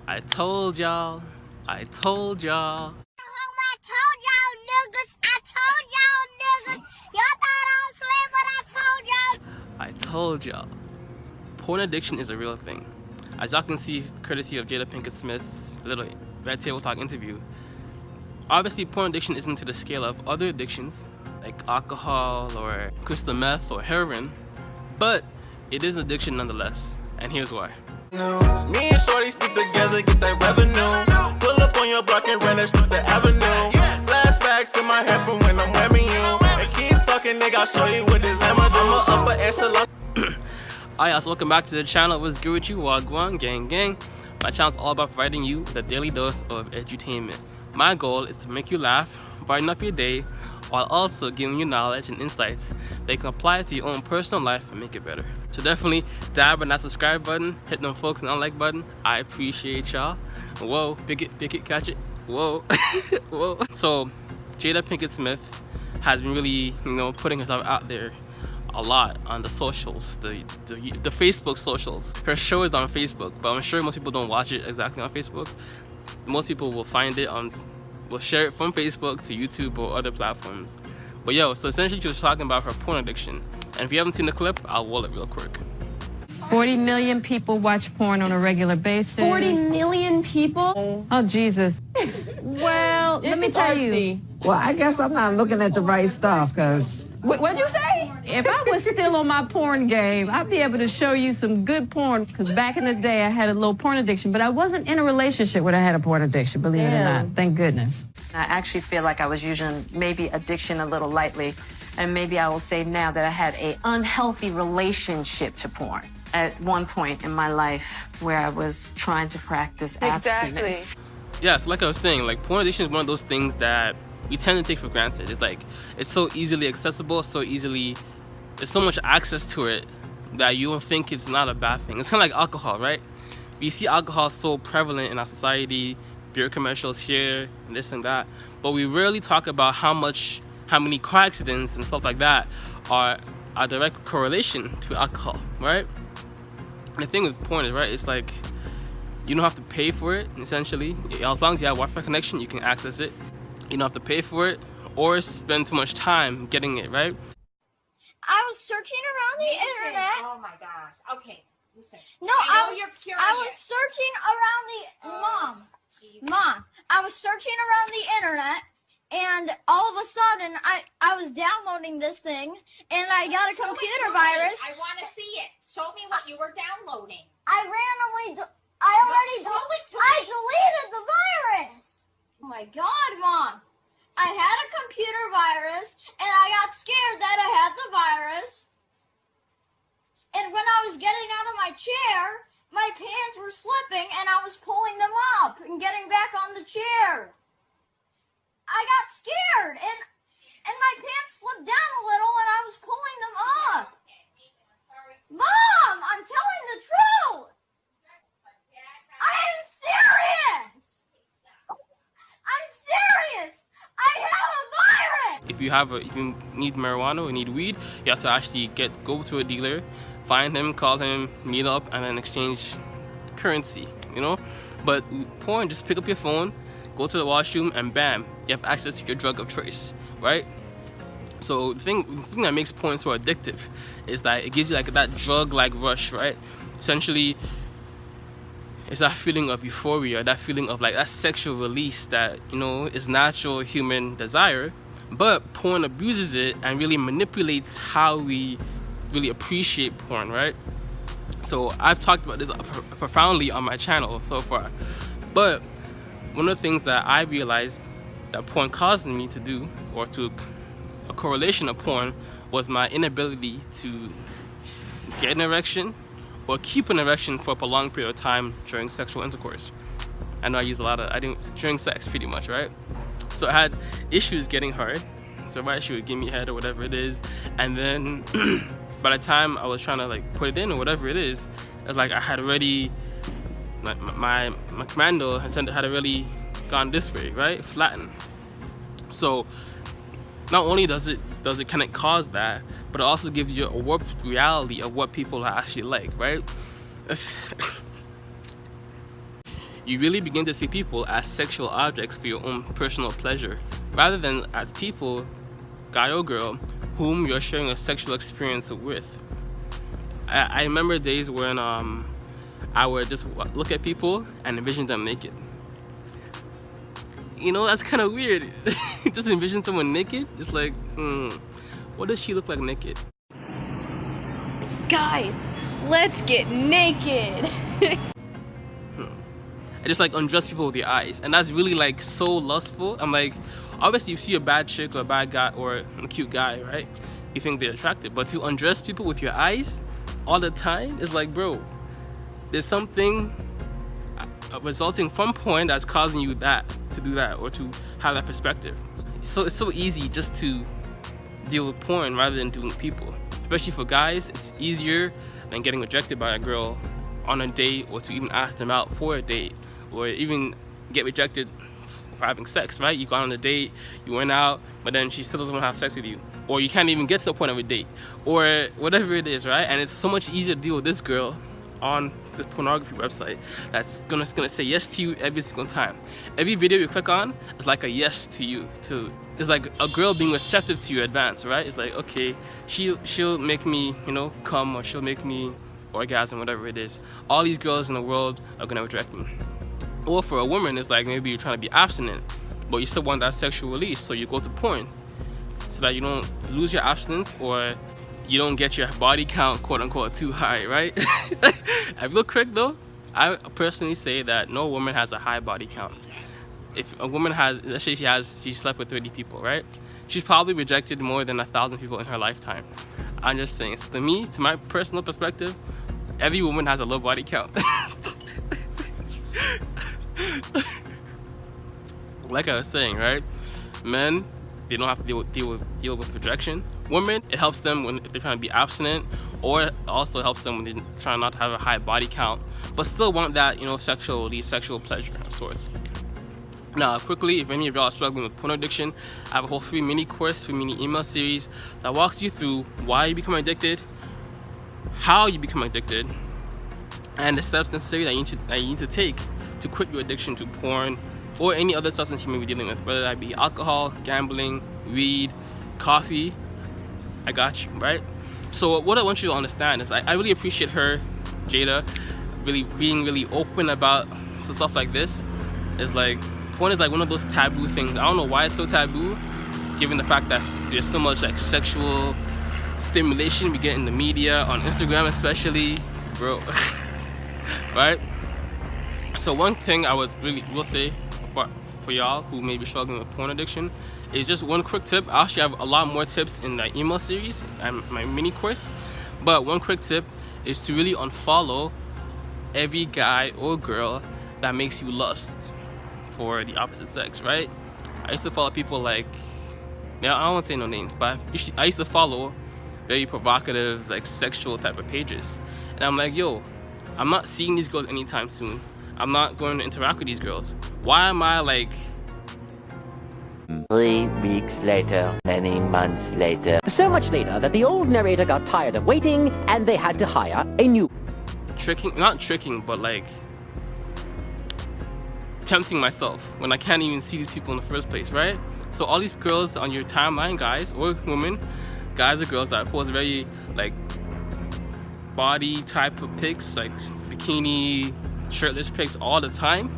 I told y'all. I told y'all. I told y'all niggas. I told y'all niggas. Y'all thought I was playing, but I told y'all. I told y'all. Porn addiction is a real thing. As y'all can see, courtesy of Jada Pinkett Smith's little Red Table Talk interview, obviously porn addiction isn't to the scale of other addictions like alcohol or crystal meth or heroin, but it is an addiction nonetheless, and here's why. Me and Shorty stick together, get that revenue. Pull up on your block and run that street the avenue. Flashbacks in my head from when I'm whamming you. And keep talking, nigga, I'll show you what this hammer do. Upper echelon. Alright, so welcome back to the channel. What's good with you? Wagwan, gang, gang. My channel's all about providing you with a daily dose of edutainment. My goal is to make you laugh, brighten up your day, while also giving you knowledge and insights that you can apply to your own personal life and make it better. So definitely dab on that subscribe button, hit them folks and unlike button. I appreciate y'all. Whoa, pick it, catch it. Whoa, whoa. So Jada Pinkett Smith has been really, putting herself out there a lot on the socials, the Facebook socials. Her show is on Facebook, but I'm sure most people don't watch it exactly on Facebook. Most people will find it will share it from Facebook to YouTube or other platforms. But yo, so essentially she was talking about her porn addiction. And if you haven't seen the clip, I'll roll it real quick. 40 million people watch porn on a regular basis. 40 million people? Oh, Jesus. Well, let me tell you. Well, I guess I'm not looking at the right stuff, because... What'd you say? If I was still on my porn game, I'd be able to show you some good porn, because back in the day, I had a little porn addiction, but I wasn't in a relationship when I had a porn addiction, believe it or not. Thank goodness. I actually feel like I was using maybe addiction a little lightly, and maybe I will say now that I had an unhealthy relationship to porn at one point in my life where I was trying to practice abstinence. Yeah, so like I was saying, like porn addiction is one of those things that we tend to take for granted. It's like, it's so easily accessible, there's so much access to it that you don't think it's not a bad thing. It's kind of like alcohol, right? We see alcohol so prevalent in our society, beer commercials here, and this and that, but we rarely talk about how many car accidents and stuff like that are a direct correlation to alcohol, right? And the thing with porn is, right, it's like, you don't have to pay for it, essentially. As long as you have Wi-Fi connection, you can access it. You don't have to pay for it or spend too much time getting it, right? I was searching around the internet. Oh my gosh. Okay, listen. No, I know you're curious. I was searching around the Mom. I was searching around the internet, and all of a sudden, I was downloading this thing, and I got a computer virus. I want to see it. Show me what you were downloading. I deleted the virus. Oh my God, Mom. I had a computer virus, and I got scared that I had the virus. And when I was getting out of my chair, my pants were slipping, and I was pulling them up and getting back on the chair. I got scared, and my pants slipped down a little, and I was pulling them up. Mom, I'm telling the truth. I am serious. I'm serious. I have a virus. If you need marijuana or need weed, you have to actually go to a dealer, find him, call him, meet up, and then exchange currency, But porn, just pick up your phone, go to the washroom, and bam, you have access to your drug of choice, right? So the thing that makes porn so addictive is that it gives you like that drug-like rush, right? Essentially, it's that feeling of euphoria, that feeling of like that sexual release that, is natural human desire. But porn abuses it and really manipulates how we really appreciate porn, right? So I've talked about this profoundly on my channel so far. But one of the things that I realized that porn caused me to do, or to a correlation of porn, was my inability to get an erection or keep an erection for a prolonged period of time during sexual intercourse. I know I used during sex pretty much, right? So I had issues getting hard. So right, she would give me head or whatever it is, and then by the time I was trying to like put it in or whatever it is, it's like I had already, my commando had already gone this way, right? Flattened. So not only does it kind of cause that, but it also gives you a warped reality of what people are actually like, right? you really begin to see people as sexual objects for your own personal pleasure, rather than as people, guy or girl, whom you're sharing a sexual experience with. I remember days when I would just look at people and envision them naked. You know, that's kind of weird. Just envision someone naked, just like, what does she look like naked? Guys, let's get naked. I just like undress people with your eyes, and that's really like so lustful. I'm like, obviously you see a bad chick or a bad guy or a cute guy, right? You think they're attractive, but to undress people with your eyes all the time is like, bro, there's something resulting from porn that's causing you to do that or to have that perspective. So it's so easy just to deal with porn rather than dealing with people. Especially for guys, it's easier than getting rejected by a girl on a date, or to even ask them out for a date, or even get rejected for having sex, right? You go on a date, you went out, but then she still doesn't want to have sex with you, or you can't even get to the point of a date, or whatever it is, right? And it's so much easier to deal with this girl on this pornography website that's gonna say yes to you every single time. Every video you click on is like a yes to you. It's like a girl being receptive to your advance, right? It's like, okay, she'll make me, you know, come, or she'll make me orgasm, whatever it is. All these girls in the world are gonna reject me. Or for a woman, it's like maybe you're trying to be abstinent, but you still want that sexual release, so you go to porn so that you don't lose your abstinence, or you don't get your body count, quote unquote, too high, right? Real quick though, I personally say that no woman has a high body count. If a woman has, let's say she slept with 30 people, right? She's probably rejected more than 1,000 people in her lifetime. I'm just saying, so to me, to my personal perspective, every woman has a low body count. Like I was saying, right? Men, they don't have to deal with rejection. Women, it helps them if they're trying to be abstinent, or it also helps them when they're trying not to have a high body count, but still want that, you know, sexual pleasure of sorts. Now, quickly, if any of y'all are struggling with porn addiction, I have a whole free mini course, free mini email series that walks you through why you become addicted, how you become addicted, and the steps necessary that you need to take to quit your addiction to porn or any other substance you may be dealing with, whether that be alcohol, gambling, weed, coffee. I got you, right? So what I want you to understand is I really appreciate her, Jada, really being really open about stuff like this. It's like, porn is like one of those taboo things. I don't know why it's so taboo, given the fact that there's so much like sexual stimulation we get in the media, on Instagram especially, bro. Right? So one thing I will say for y'all who may be struggling with porn addiction is just one quick tip. I actually have a lot more tips in the email series and my mini course, but one quick tip is to really unfollow every guy or girl that makes you lust for the opposite sex, right? I used to follow people like, I don't want to say no names, but I used to follow very provocative, like sexual type of pages, and I'm like, yo, I'm not seeing these girls anytime soon. I'm not going to interact with these girls. Why am I like... 3 weeks later, many months later. So much later that the old narrator got tired of waiting and they had to hire a new... Not tricking, but like tempting myself when I can't even see these people in the first place, right? So all these girls on your timeline, guys or women, guys or girls that post very like body type of pics, like bikini, shirtless pics all the time,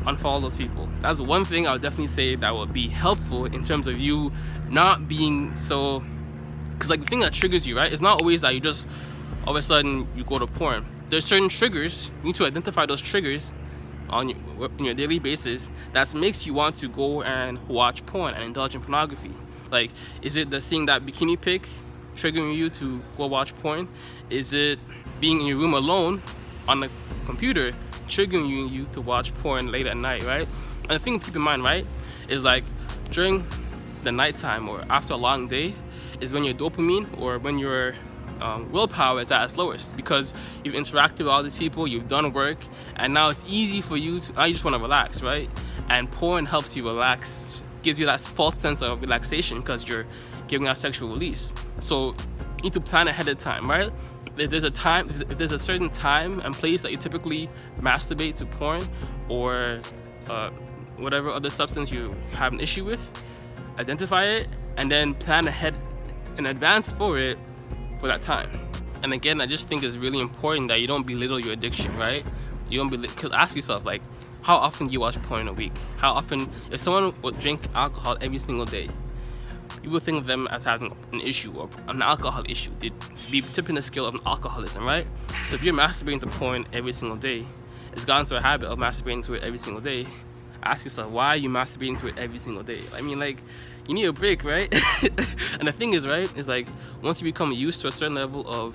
unfollow those people. That's one thing I would definitely say that would be helpful in terms of you not being so, because like the thing that triggers you, right, it's not always that you just all of a sudden you go to porn. There's certain triggers. You need to identify those triggers on your daily basis that makes you want to go and watch porn and indulge in pornography. Like, is it the seeing that bikini pic triggering you to go watch porn? Is it being in your room alone on the computer triggering you to watch porn late at night, right? And the thing to keep in mind, right, is like during the nighttime or after a long day is when your dopamine or when your willpower is at its lowest, because you've interacted with all these people, you've done work, and now it's easy for you to, now you just want to relax, right? And porn helps you relax, gives you that false sense of relaxation because you're giving out sexual release. So need to plan ahead of time, right? If there's a certain time and place that you typically masturbate to porn or whatever other substance you have an issue with, identify it and then plan ahead in advance for it for that time. And again, I just think it's really important that you don't belittle your addiction, right? You don't because ask yourself, like, how often do you watch porn a week? How often, if someone would drink alcohol every single day, you would think of them as having an issue or an alcohol issue. They'd be tipping the scale of an alcoholism, right? So if you're masturbating to porn every single day, it's gotten to a habit of masturbating to it every single day. Ask yourself, why are you masturbating to it every single day? I mean, like, you need a break, right? And the thing is, right, is like, once you become used to a certain level of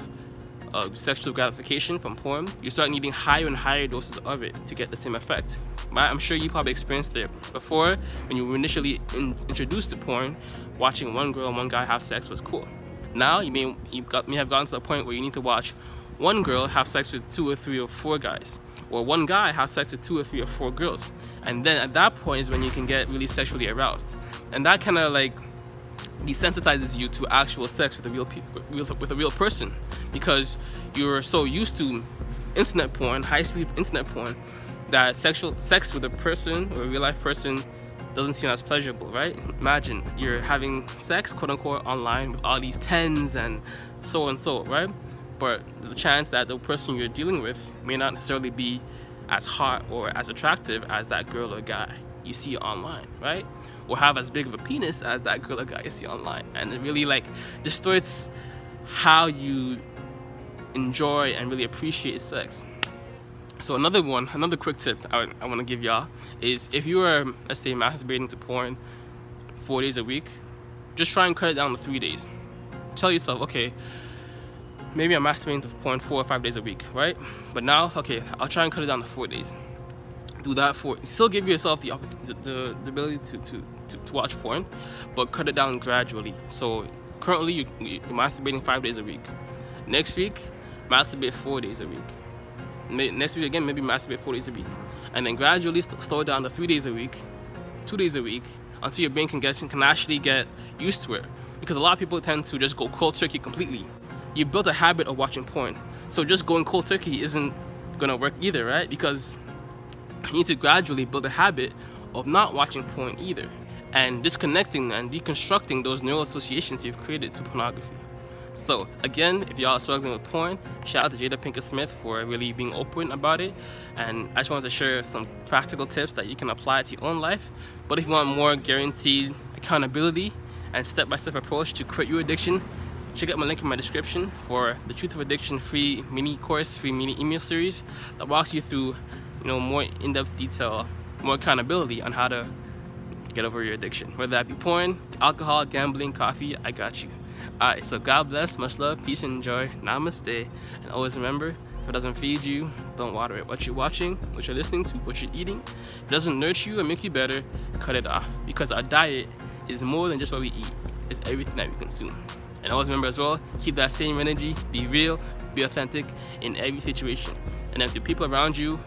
sexual gratification from porn, you start needing higher and higher doses of it to get the same effect. I'm sure you probably experienced it before when you were initially introduced to porn. Watching one girl and one guy have sex was cool. Now you may have gotten to the point where you need to watch one girl have sex with 2 or 3 or 4 guys, or one guy have sex with 2 or 3 or 4 girls, and then at that point is when you can get really sexually aroused, and that kind of like desensitizes you to actual sex with a real person, because you're so used to internet porn, high-speed internet porn, that sex with a person or a real-life person doesn't seem as pleasurable, right? Imagine you're having sex, quote-unquote, online with all these tens and so, right? But there's a chance that the person you're dealing with may not necessarily be as hot or as attractive as that girl or guy you see online, right? Or have as big of a penis as that girl or guy you see online. And it really like distorts how you enjoy and really appreciate sex. So another quick tip I want to give y'all is, if you are, let's say, masturbating to porn 4 days a week, just try and cut it down to 3 days. Tell yourself, okay, maybe I'm masturbating to porn 4 or 5 days a week, right? But now, okay, I'll try and cut it down to 4 days. Do that still give yourself the ability to watch porn, but cut it down gradually. So currently you're masturbating 5 days a week. Next week, masturbate 4 days a week. Next week again, maybe masturbate 4 days a week, and then gradually slow it down to 3 days a week, 2 days a week, until your brain can actually get used to it. Because a lot of people tend to just go cold turkey completely. You built a habit of watching porn, so just going cold turkey isn't gonna work either, right? Because you need to gradually build a habit of not watching porn either, and disconnecting and deconstructing those neural associations you've created to pornography. So again, if y'all are struggling with porn, shout out to Jada Pinkett Smith for really being open about it. And I just wanted to share some practical tips that you can apply to your own life. But if you want more guaranteed accountability and step-by-step approach to quit your addiction, check out my link in my description for the Truth of Addiction free mini course, free mini email series that walks you through, more in-depth detail, more accountability on how to get over your addiction. Whether that be porn, alcohol, gambling, coffee, I got you. Alright, so God bless, much love, peace and joy, namaste, and always remember, if it doesn't feed you, don't water it. What you're watching, what you're listening to, what you're eating, if it doesn't nurture you and make you better, cut it off. Because our diet is more than just what we eat, it's everything that we consume. And always remember as well, keep that same energy, be real, be authentic in every situation. And if the people around you,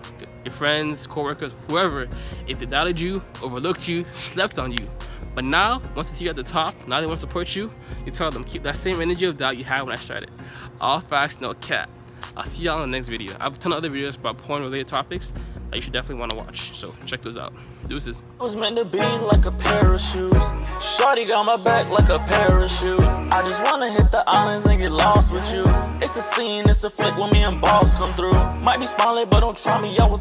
your friends, co-workers, whoever, if they doubted you, overlooked you, slept on you, but now, once they see you at the top, now they want to support you, you tell them, keep that same energy of doubt you had when I started. All facts, no cap. I'll see y'all in the next video. I have a ton of other videos about porn-related topics that you should definitely want to watch, so check those out. Deuces. It was meant to be like a pair of shoes. Shorty got my back like a parachute. I just wanna hit the islands and get lost with you. It's a scene, it's a flick when me and boss come through. Might be smiling, but don't try me out with